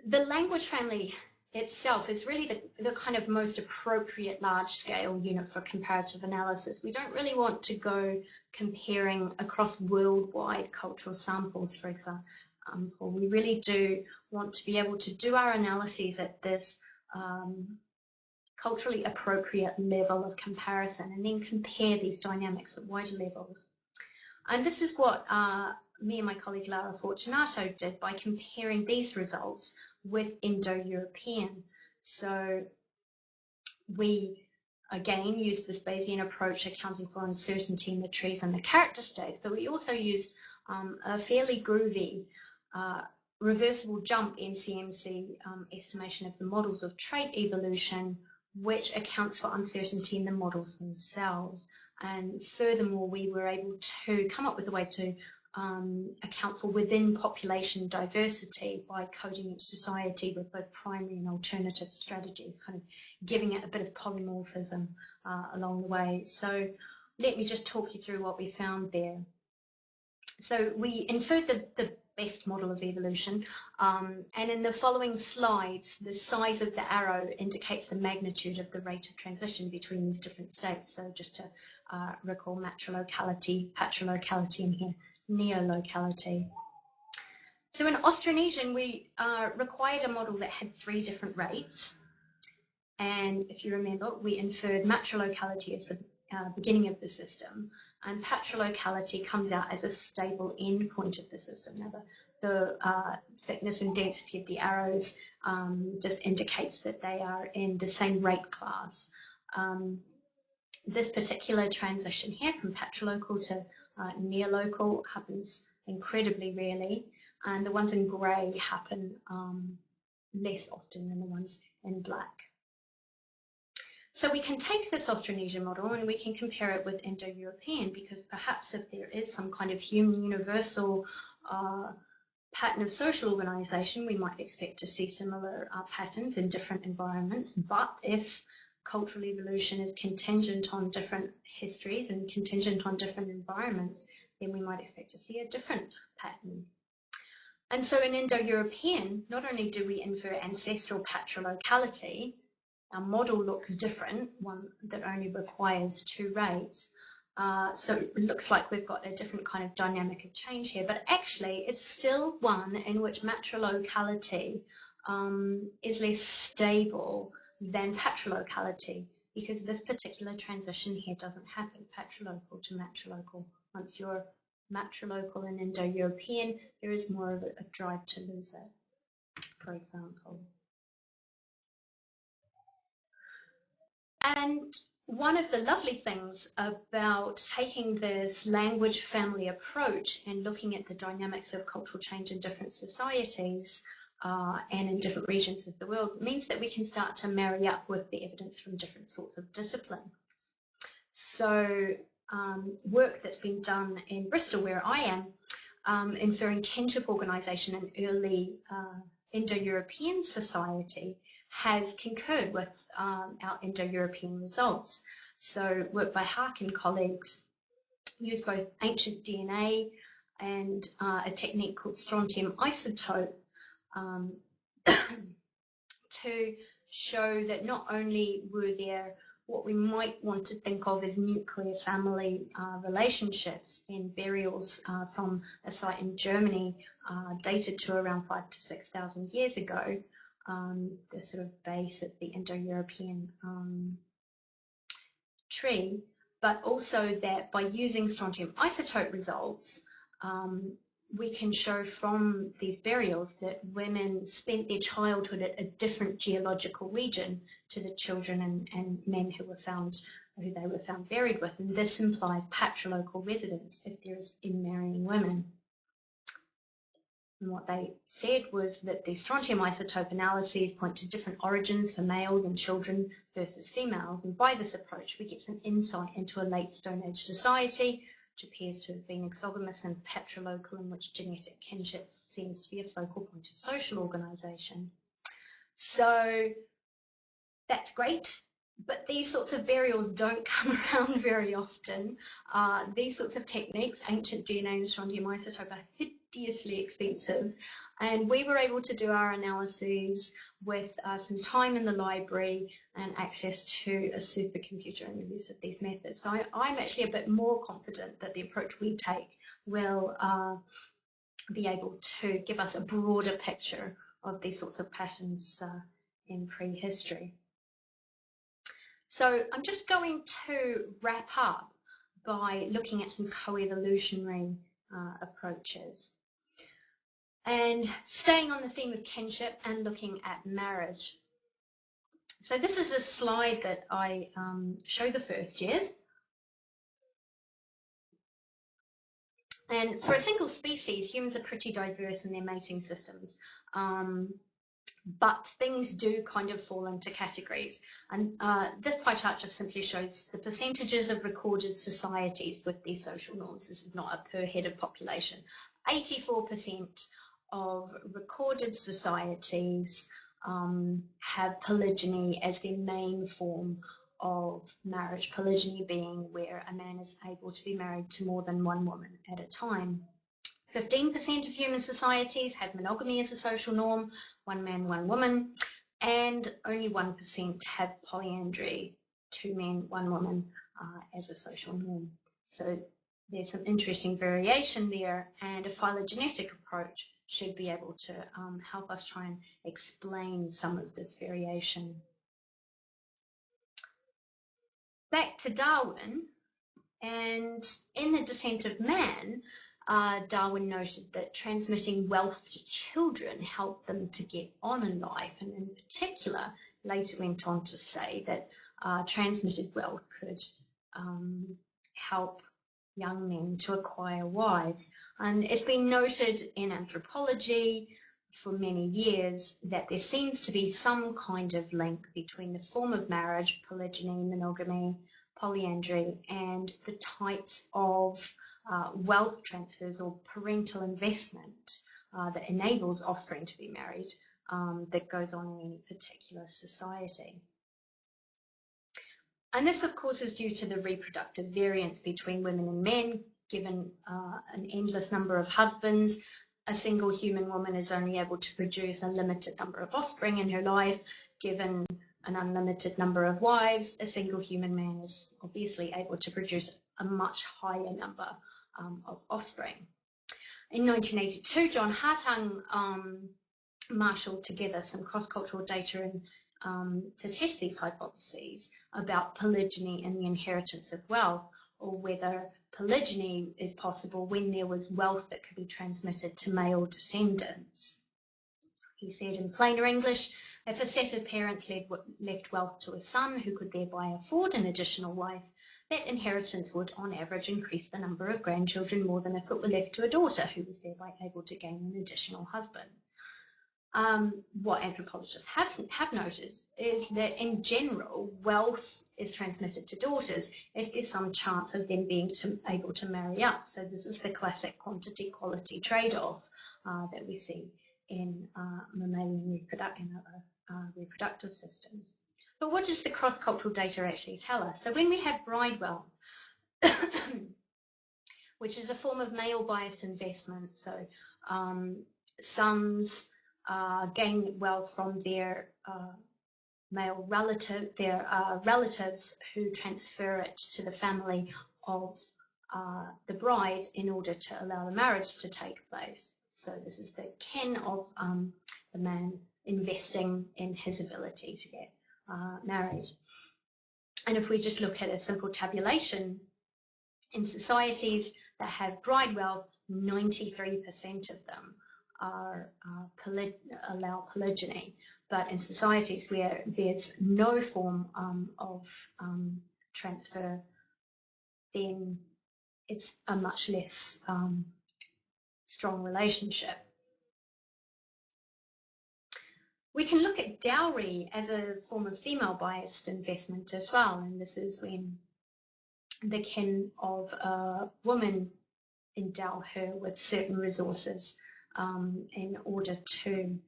the language family itself is really the kind of most appropriate large-scale unit for comparative analysis. We don't really want to go comparing across worldwide cultural samples, for example. We really do want to be able to do our analyses at this culturally appropriate level of comparison and then compare these dynamics at wider levels. And this is what me and my colleague Lara Fortunato did by comparing these results with Indo-European. So we again used this Bayesian approach, accounting for uncertainty in the trees and the character states, but we also used a fairly groovy reversible jump NCMC estimation of the models of trait evolution, which accounts for uncertainty in the models themselves. And furthermore, we were able to come up with a way to account for within population diversity by coding each society with both primary and alternative strategies, kind of giving it a bit of polymorphism along the way. So let me just talk you through what we found there. So we inferred the best model of evolution, and in the following slides, the size of the arrow indicates the magnitude of the rate of transition between these different states. So just to recall, matrilocality, patrilocality, and here neolocality. So in Austronesian, we required a model that had 3 different rates, and if you remember, we inferred matrilocality as the beginning of the system, and patrilocality comes out as a stable endpoint of the system. Now, the thickness and density of the arrows just indicates that they are in the same rate class. This particular transition here from patrilocal to neolocal happens incredibly rarely, and the ones in grey happen less often than the ones in black. So we can take this Austronesian model and we can compare it with Indo-European, because perhaps if there is some kind of human universal pattern of social organisation, we might expect to see similar patterns in different environments. But if cultural evolution is contingent on different histories and contingent on different environments, then we might expect to see a different pattern. And so in Indo-European, not only do we infer ancestral patrolocality, our model looks different, one that only requires 2 rates. So it looks like we've got a different kind of dynamic of change here, but actually it's still one in which matrilocality is less stable than patrolocality, because this particular transition here doesn't happen, patrilocal to matrilocal. Once you're matrilocal in Indo-European, there is more of a drive to lose it, for example. And one of the lovely things about taking this language family approach and looking at the dynamics of cultural change in different societies and in different regions of the world means that we can start to marry up with the evidence from different sorts of disciplines. So work that's been done in Bristol, where I am, inferring kinship organisation in early Indo-European society, has concurred with our Indo-European results. So work by Hark and colleagues used both ancient DNA and a technique called strontium isotope to show that not only were there what we might want to think of as nuclear family relationships in burials from a site in Germany dated to around 5,000 to 6,000 years ago, the sort of base of the Indo-European tree, but also that by using strontium isotope results, we can show from these burials that women spent their childhood at a different geological region to the children and men who they were found buried with, and this implies patrilocal residence if there is in marrying women. And what they said was that the strontium isotope analyses point to different origins for males and children versus females, and by this approach we get some insight into a late Stone Age society which appears to have been exogamous and patrilocal, in which genetic kinship seems to be a focal point of social organisation. So that's great, but these sorts of burials don't come around very often. These sorts of techniques, ancient DNA and strontium isotope, are hideously expensive, and we were able to do our analyses with some time in the library and access to a supercomputer and the use of these methods. So I'm actually a bit more confident that the approach we take will be able to give us a broader picture of these sorts of patterns in prehistory. So I'm just going to wrap up by looking at some co-evolutionary approaches. And staying on the theme of kinship and looking at marriage. So this is a slide that I show the first years. And for a single species, humans are pretty diverse in their mating systems. But things do kind of fall into categories. And this pie chart just simply shows the percentages of recorded societies with these social norms. This is not a per head of population. 84% of recorded societies have polygyny as their main form of marriage. Polygyny being where a man is able to be married to more than one woman at a time. 15% of human societies have monogamy as a social norm, one man, one woman, and only 1% have polyandry, 2 men, 1 woman as a social norm. So there's some interesting variation there, and a phylogenetic approach should be able to help us try and explain some of this variation. Back to Darwin, and in The Descent of Man, Darwin noted that transmitting wealth to children helped them to get on in life, and in particular later went on to say that transmitted wealth could help young men to acquire wives. And it's been noted in anthropology for many years that there seems to be some kind of link between the form of marriage, polygyny, monogamy, polyandry, and the types of wealth transfers or parental investment that enables offspring to be married that goes on in any particular society. And this, of course, is due to the reproductive variance between women and men. Given an endless number of husbands, a single human woman is only able to produce a limited number of offspring in her life. Given an unlimited number of wives, a single human man is obviously able to produce a much higher number of offspring. In 1982, John Hartung marshalled together some cross-cultural data to test these hypotheses about polygyny and the inheritance of wealth, or whether polygyny is possible when there was wealth that could be transmitted to male descendants. He said in plainer English, if a set of parents left wealth to a son who could thereby afford an additional wife, that inheritance would, on average, increase the number of grandchildren more than if it were left to a daughter who was thereby able to gain an additional husband. What anthropologists have noted is that in general, wealth is transmitted to daughters if there's some chance of them being able to marry up. So this is the classic quantity-quality trade-off that we see in mammalian and other reproductive systems. But what does the cross-cultural data actually tell us? So when we have bride wealth, which is a form of male-biased investment, so sons gain wealth from their male relative, their relatives who transfer it to the family of the bride in order to allow the marriage to take place. So this is the kin of the man investing in his ability to get married. And if we just look at a simple tabulation, in societies that have bride wealth, 93% of them allow polygyny. But in societies where there's no form of transfer, then it's a much less strong relationship. We can look at dowry as a form of female-biased investment as well, and this is when the kin of a woman endow her with certain resources in order to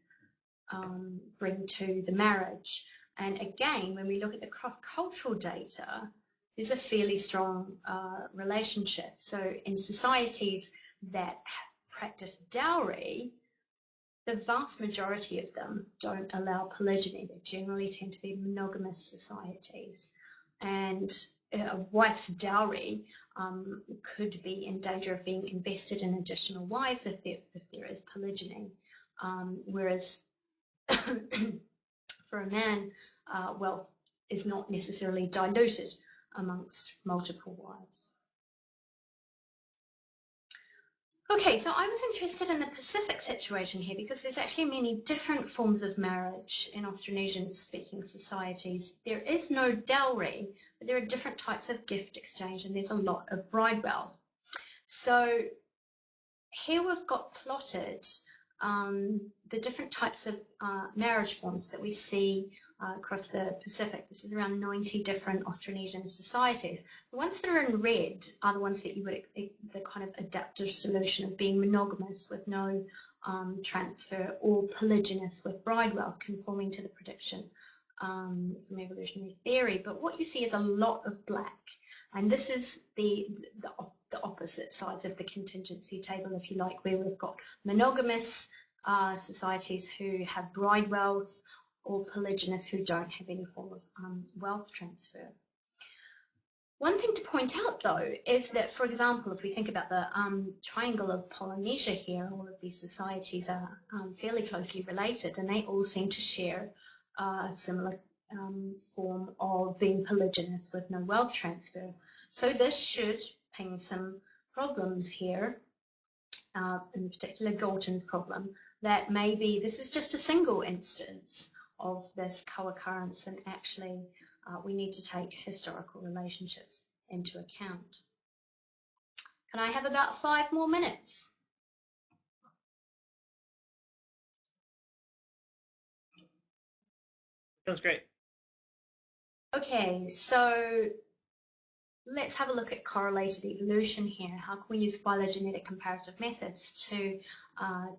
bring to the marriage. And again, when we look at the cross-cultural data, there's a fairly strong relationship. So in societies that practice dowry, the vast majority of them don't allow polygyny. They generally tend to be monogamous societies. And a wife's dowry could be in danger of being invested in additional wives if there is polygyny. Whereas for a man, wealth is not necessarily diluted amongst multiple wives. Okay, so I was interested in the Pacific situation here because there's actually many different forms of marriage in Austronesian speaking societies. There is no dowry, but there are different types of gift exchange, and there's a lot of bride wealth. So here we've got plotted the different types of marriage forms that we see across the Pacific. This is around 90 different Austronesian societies. The ones that are in red are the ones that you would, the kind of adaptive solution of being monogamous with no transfer, or polygynous with bride wealth, conforming to the prediction from evolutionary theory. But what you see is a lot of black, and this is the opposite sides of the contingency table, if you like, where we've got monogamous societies who have bride wealth, or polygynous who don't have any form of wealth transfer. One thing to point out, though, is that, for example, if we think about the triangle of Polynesia here, all of these societies are fairly closely related, and they all seem to share a similar form of being polygynous with no wealth transfer. So this should ping some problems here, in particular Galton's problem, that maybe this is just a single instance of this co-occurrence, and actually we need to take historical relationships into account. Can I have about 5 more minutes? Sounds great. Okay, so let's have a look at correlated evolution here. How can we use phylogenetic comparative methods to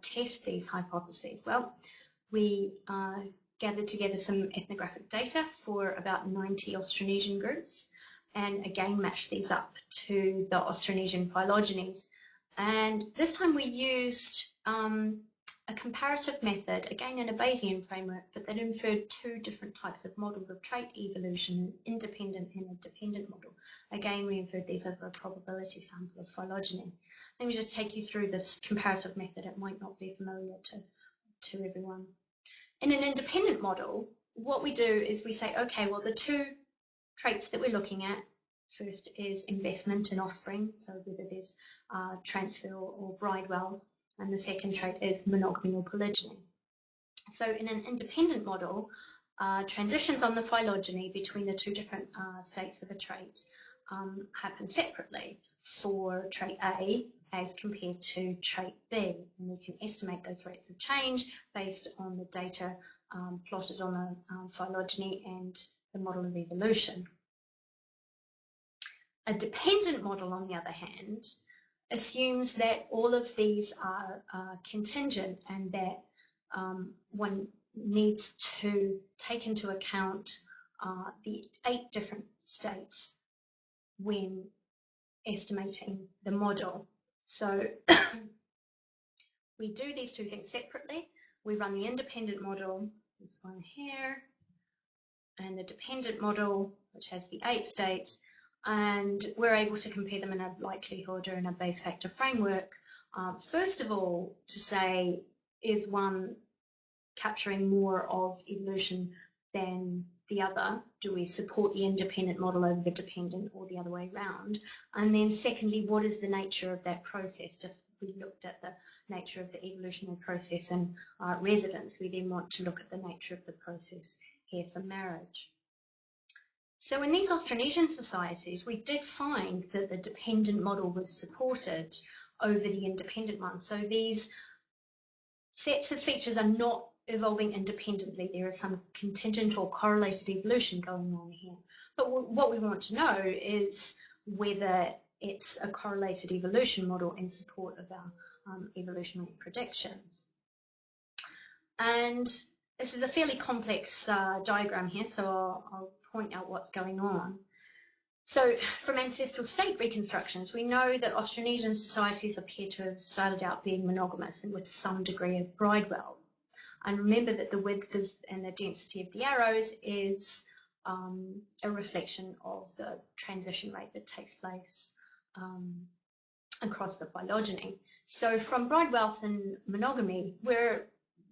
test these hypotheses? Well, we gathered together some ethnographic data for about 90 Austronesian groups, and again matched these up to the Austronesian phylogenies. And this time we used a comparative method, again in a Bayesian framework, but that inferred two different types of models of trait evolution, an independent and a dependent model. Again, we inferred these over a probability sample of phylogeny. Let me just take you through this comparative method. It might not be familiar to everyone. In an independent model, what we do is we say, okay, well, the two traits that we're looking at, first is investment in offspring, so whether there's transfer or bride wealth, and the second trait is monogamy or polygyny. So in an independent model, transitions on the phylogeny between the two different states of a trait happen separately for trait A as compared to trait B, and we can estimate those rates of change based on the data plotted on the phylogeny and the model of evolution. A dependent model, on the other hand, assumes that all of these are contingent and that one needs to take into account the 8 different states when estimating the model. So we do these two things separately. We run the independent model, this one here, and the dependent model, which has the 8 states, and we're able to compare them in a likelihood or in a base factor framework. First of all, to say, is one capturing more of evolution than the other? Do we support the independent model over the dependent or the other way around? And then secondly, what is the nature of that process? Just we looked at the nature of the evolutionary process in residents. We then want to look at the nature of the process here for marriage. So in these Austronesian societies, we did find that the dependent model was supported over the independent one. So these sets of features are not evolving independently. There is some contingent or correlated evolution going on here. But what we want to know is whether it's a correlated evolution model in support of our evolutionary predictions. And this is a fairly complex diagram here, so I'll point out what's going on. So from ancestral state reconstructions, we know that Austronesian societies appear to have started out being monogamous and with some degree of bride wealth. And remember that the width and the density of the arrows is a reflection of the transition rate that takes place across the phylogeny. So from bride wealth and monogamy, we're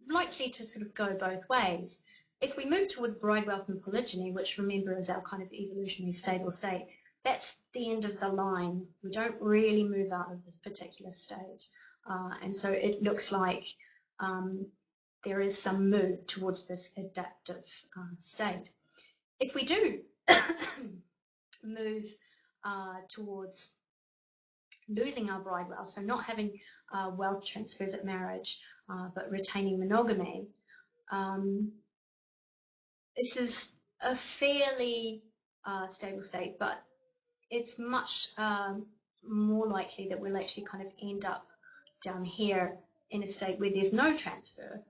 likely to sort of go both ways. If we move towards bride wealth and polygyny, which remember is our kind of evolutionary stable state, that's the end of the line. We don't really move out of this particular state. And so it looks like there is some move towards this adaptive state. If we do move towards losing our bride wealth, so not having wealth transfers at marriage, but retaining monogamy, this is a fairly stable state, but it's much more likely that we'll actually kind of end up down here in a state where there's no transfer,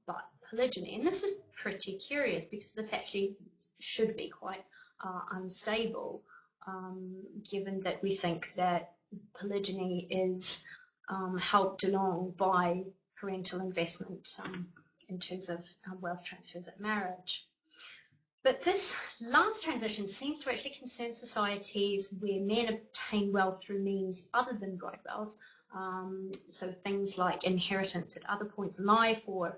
but polygyny. And this is pretty curious because this actually should be quite unstable, given that we think that polygyny is helped along by parental investment in terms of wealth transfers at marriage. But this last transition seems to actually concern societies where men obtain wealth through means other than bride wealth, so things like inheritance at other points in life, or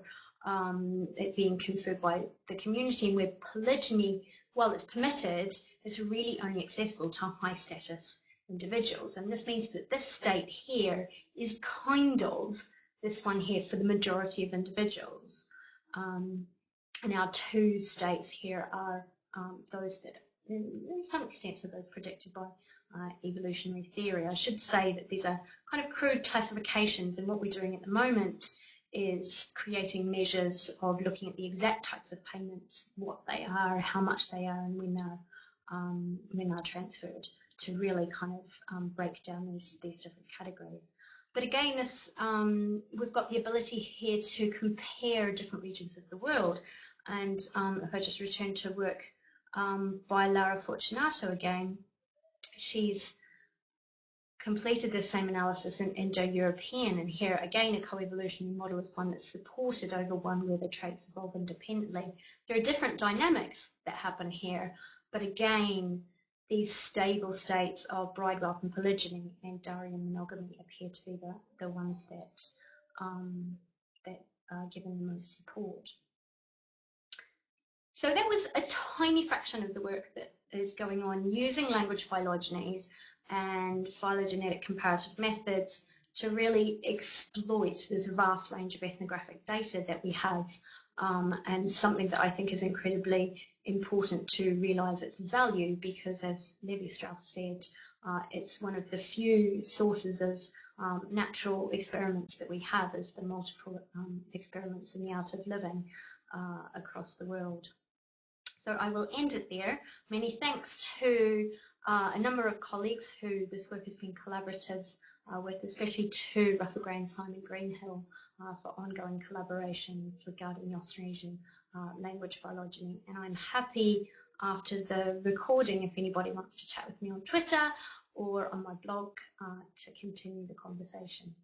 it being conferred by the community, and where polygyny, while it's permitted, is really only accessible to high status individuals. And this means that this state here is kind of this one here for the majority of individuals. And our 2 states here are those that, in some extent, are those predicted by evolutionary theory. I should say that these are kind of crude classifications, and what we're doing at the moment is creating measures of looking at the exact types of payments, what they are, how much they are, and when they're transferred, to really kind of break down these different categories. But again, this we've got the ability here to compare different regions of the world. And if I just return to work by Lara Fortunato again, she's completed the same analysis in Indo-European, and here again a coevolutionary model is one that's supported over one where the traits evolve independently. There are different dynamics that happen here, but again these stable states of bride wealth and polygyny and Darwinian monogamy appear to be the ones that are given the most support. So that was a tiny fraction of the work that is going on using language phylogenies and phylogenetic comparative methods to really exploit this vast range of ethnographic data that we have, and something that I think is incredibly important to realise its value, because as Levi-Strauss said, it's one of the few sources of natural experiments that we have, as the multiple experiments in the art of living across the world. So I will end it there. Many thanks to a number of colleagues who this work has been collaborative with, especially to Russell Gray and Simon Greenhill for ongoing collaborations regarding the Austronesian language phylogeny. And I'm happy after the recording, if anybody wants to chat with me on Twitter or on my blog, to continue the conversation.